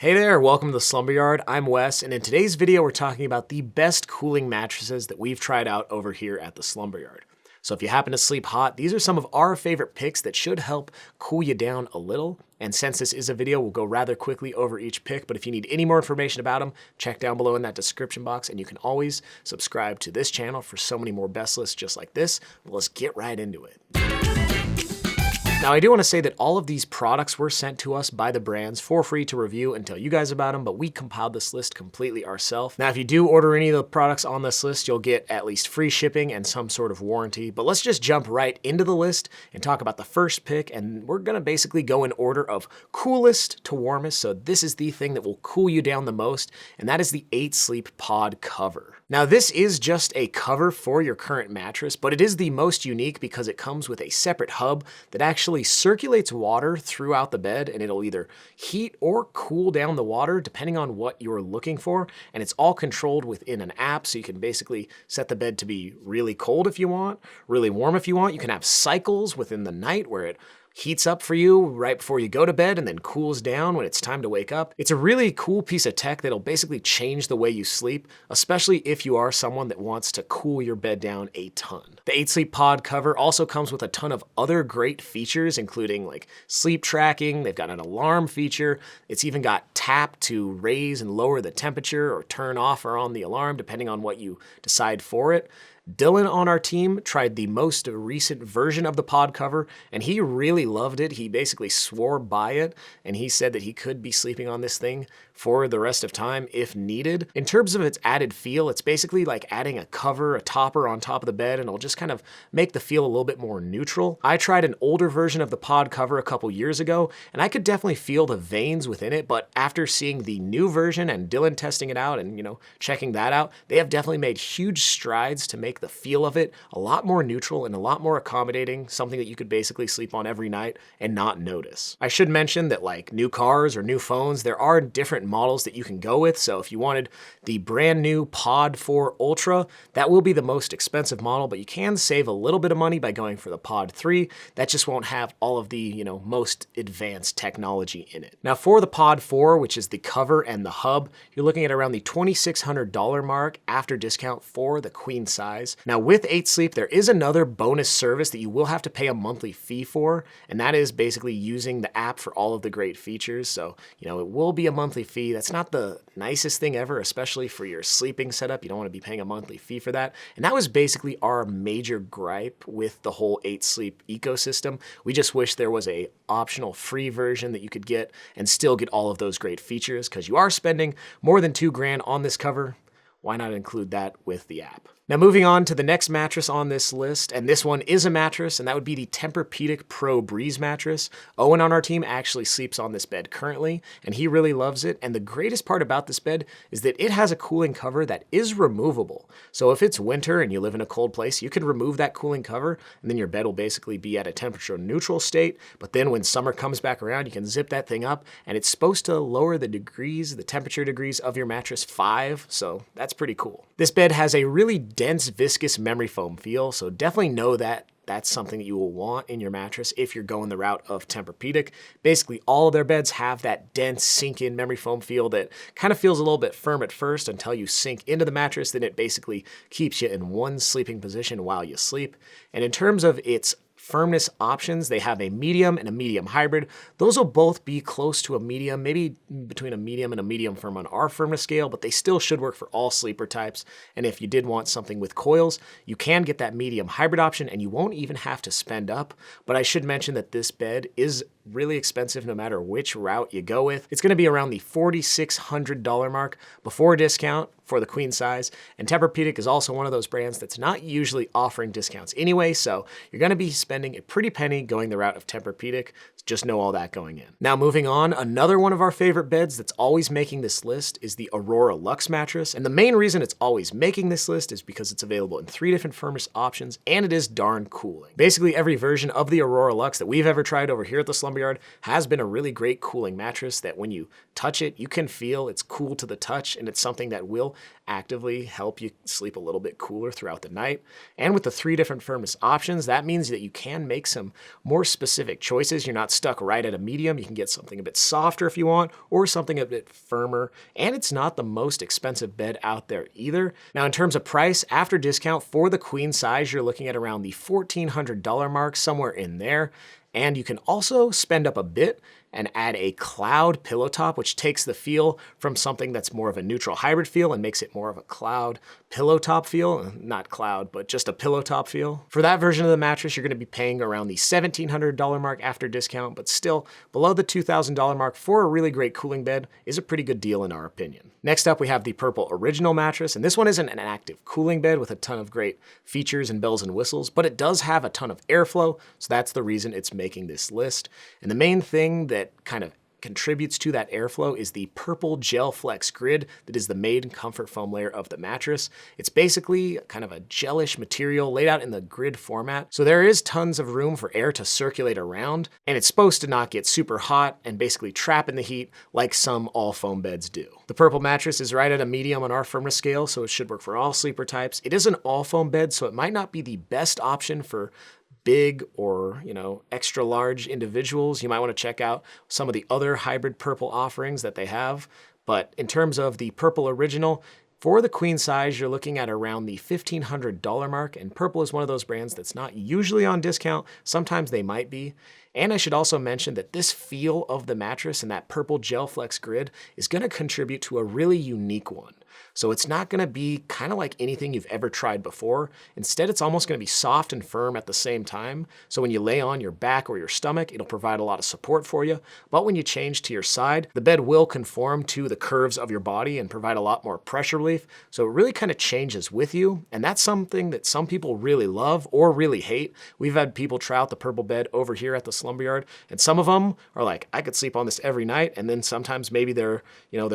Hey there, welcome to the Slumber Yard. I'm Wes, and in today's video we're talking about the best cooling mattresses that we've tried out over here at the Slumber Yard. So if you happen to sleep hot, these are some of our favorite picks that should help cool you down a little. And since this is a video, we'll go rather quickly over each pick, but if you need any more information about them, check down below in that description box, and you can always subscribe to this channel for so many more best lists just like this. Well, let's get right into it. Now, I do want to say that all of these products were sent to us by the brands for free to review and tell you guys about them, but we compiled this list completely ourselves. Now, if you do order any of the products on this list, you'll get at least free shipping and some sort of warranty. But let's just jump right into the list and talk about the first pick, and we're going to basically go in order of coolest to warmest. So this is the thing that will cool you down the most, and that is the 8 Sleep Pod cover. Now, this is just a cover for your current mattress, but it is the most unique because it comes with a separate hub that actually circulates water throughout the bed, and it'll either heat or cool down the water depending on what you're looking for. And it's all controlled within an app, so you can basically set the bed to be really cold if you want, really warm if you want. You can have cycles within the night where it heats up for you right before you go to bed and then cools down when it's time to wake up. It's a really cool piece of tech that'll basically change the way you sleep, especially if you are someone that wants to cool your bed down a ton. The 8 Sleep Pod cover also comes with a ton of other great features, including like sleep tracking. They've got an alarm feature. It's even got tap to raise and lower the temperature or turn off or on the alarm depending on what you decide for it. Dylan on our team tried the most recent version of the pod cover, and he really loved it. He basically swore by it, and he said that he could be sleeping on this thing for the rest of time if needed. In terms of its added feel, it's basically like adding a cover, a topper on top of the bed, and it'll just kind of make the feel a little bit more neutral. I tried an older version of the pod cover a couple years ago, and I could definitely feel the veins within it, but after seeing the new version and Dylan testing it out and, checking that out, they have definitely made huge strides to make the feel of it a lot more neutral and a lot more accommodating, something that you could basically sleep on every night and not notice. I should mention that like new cars or new phones, there are different models that you can go with. So if you wanted the brand new Pod 4 Ultra, that will be the most expensive model, but you can save a little bit of money by going for the Pod 3. That just won't have all of the, most advanced technology in it. Now for the Pod 4, which is the cover and the hub, you're looking at around the $2,600 mark after discount for the queen size. Now with 8 Sleep, there is another bonus service that you will have to pay a monthly fee for, and that is basically using the app for all of the great features. So, it will be a monthly fee. That's not the nicest thing ever, especially for your sleeping setup. You don't want to be paying a monthly fee for that. And that was basically our major gripe with the whole 8 Sleep ecosystem. We just wish there was a optional free version that you could get and still get all of those great features, because you are spending more than $2,000 on this cover. Why not include that with the app? Now moving on to the next mattress on this list, and this one is a mattress, and that would be the Tempur-Pedic ProBreeze mattress. Owen on our team actually sleeps on this bed currently, and he really loves it. And the greatest part about this bed is that it has a cooling cover that is removable. So if it's winter and you live in a cold place, you can remove that cooling cover, and then your bed will basically be at a temperature neutral state. But then when summer comes back around, you can zip that thing up, and it's supposed to lower the temperature degrees of your mattress 5, so that's pretty cool. This bed has a really dense, viscous memory foam feel, so definitely know that that's something that you will want in your mattress if you're going the route of Tempur-Pedic. Basically, all of their beds have that dense, sink-in memory foam feel that kind of feels a little bit firm at first until you sink into the mattress. Then it basically keeps you in one sleeping position while you sleep. And in terms of its firmness options, they have a medium and a medium hybrid. Those will both be close to a medium, maybe between a medium and a medium firm on our firmness scale, but they still should work for all sleeper types. And if you did want something with coils, you can get that medium hybrid option, and you won't even have to spend up. But I should mention that this bed is really expensive no matter which route you go with. It's going to be around the $4,600 mark before discount for the queen size. And Tempur-Pedic is also one of those brands that's not usually offering discounts anyway, so you're going to be spending a pretty penny going the route of Tempur-Pedic. Just know all that going in. Now moving on, another one of our favorite beds that's always making this list is the Aurora Luxe mattress. And the main reason it's always making this list is because it's available in 3 different firmness options, and it is darn cooling. Basically every version of the Aurora Luxe that we've ever tried over here at the Slumber Yard has been a really great cooling mattress that when you touch it, you can feel it's cool to the touch, and it's something that will actively help you sleep a little bit cooler throughout the night. And with the 3 different firmness options, that means that you can make some more specific choices. You're not stuck right at a medium. You can get something a bit softer if you want, or something a bit firmer. And it's not the most expensive bed out there either. Now, in terms of price, after discount for the queen size, you're looking at around the $1,400 mark, somewhere in there. And you can also spend up a bit and add a cloud pillow top, which takes the feel from something that's more of a neutral hybrid feel and makes it more of a cloud pillow top feel. Not cloud, but just a pillow top feel. For that version of the mattress, you're gonna be paying around the $1,700 mark after discount, but still below the $2,000 mark for a really great cooling bed is a pretty good deal in our opinion. Next up, we have the Purple Original mattress, and this one isn't an active cooling bed with a ton of great features and bells and whistles, but it does have a ton of airflow, so that's the reason it's making this list. And the main thing that kind of contributes to that airflow is the Purple Gel Flex Grid that is the main comfort foam layer of the mattress. It's basically kind of a gelish material laid out in the grid format, so there is tons of room for air to circulate around, and it's supposed to not get super hot and basically trap in the heat like some all foam beds do. The Purple mattress is right at a medium on our firmness scale, so it should work for all sleeper types. It is an all foam bed, so it might not be the best option for big or, extra large individuals. You might want to check out some of the other hybrid Purple offerings that they have. But in terms of the Purple Original, for the queen size, you're looking at around the $1,500 mark, and Purple is one of those brands that's not usually on discount. Sometimes they might be. And I should also mention that this feel of the mattress and that Purple Gel Flex Grid is going to contribute to a really unique one. So it's not going to be kind of like anything you've ever tried before. Instead, it's almost going to be soft and firm at the same time. So when you lay on your back or your stomach, it'll provide a lot of support for you. But when you change to your side, the bed will conform to the curves of your body and provide a lot more pressure relief. So it really kind of changes with you. And that's something that some people really love or really hate. We've had people try out the Purple bed over here at the Slumber Yard, and some of them are like, I could sleep on this every night. And then sometimes maybe their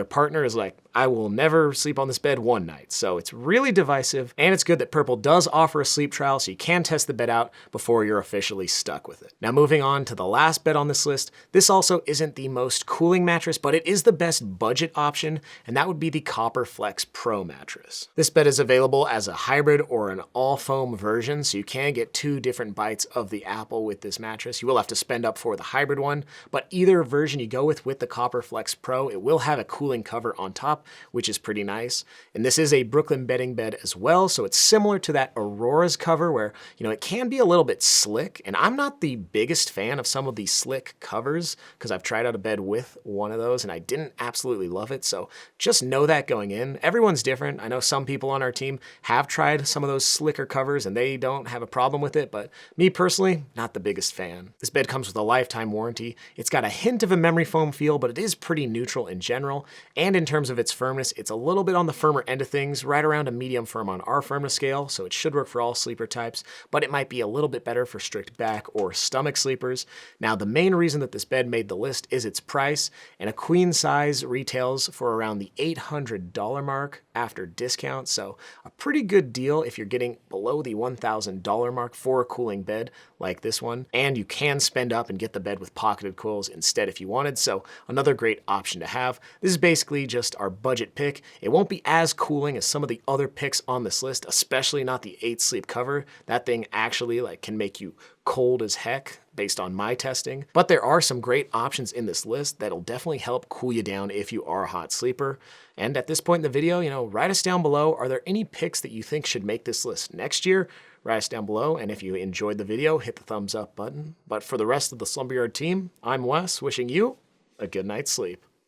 partner is like, I will never sleep on this bed one night. So it's really divisive, and it's good that Purple does offer a sleep trial so you can test the bed out before you're officially stuck with it. Now, moving on to the last bed on this list, this also isn't the most cooling mattress, but it is the best budget option, and that would be the Copperflex Pro mattress. This bed is available as a hybrid or an all foam version, so you can get 2 different bites of the apple with this mattress. You will have to spend up for the hybrid one, but either version you go with the Copperflex Pro, it will have a cooling cover on top, which is pretty nice. And this is a Brooklyn bedding bed as well, so it's similar to that Aurora's cover where, it can be a little bit slick. And I'm not the biggest fan of some of these slick covers because I've tried out a bed with one of those and I didn't absolutely love it. So just know that going in. Everyone's different. I know some people on our team have tried some of those slicker covers and they don't have a problem with it, but me personally, not the biggest fan. This bed comes with a lifetime warranty. It's got a hint of a memory foam feel, but it is pretty neutral in general. And in terms of its firmness, it's a little bit on the firmer end of things, right around a medium firm on our firmness scale, so it should work for all sleeper types, but it might be a little bit better for strict back or stomach sleepers. Now, the main reason that this bed made the list is its price, and a queen size retails for around the $800 mark after discount, so a pretty good deal if you're getting below the $1,000 mark for a cooling bed like this one, and you can spend up and get the bed with pocketed coils instead if you wanted, so another great option to have. This is basically just our budget pick. It won't be as cooling as some of the other picks on this list, especially not the 8 sleep cover. That thing actually can make you cold as heck based on my testing. But there are some great options in this list that'll definitely help cool you down if you are a hot sleeper. And at this point in the video, write us down below, are there any picks that you think should make this list next year? Write us down below, and if you enjoyed the video, hit the thumbs up button. But for the rest of the Slumber Yard team, I'm Wes, wishing you a good night's sleep.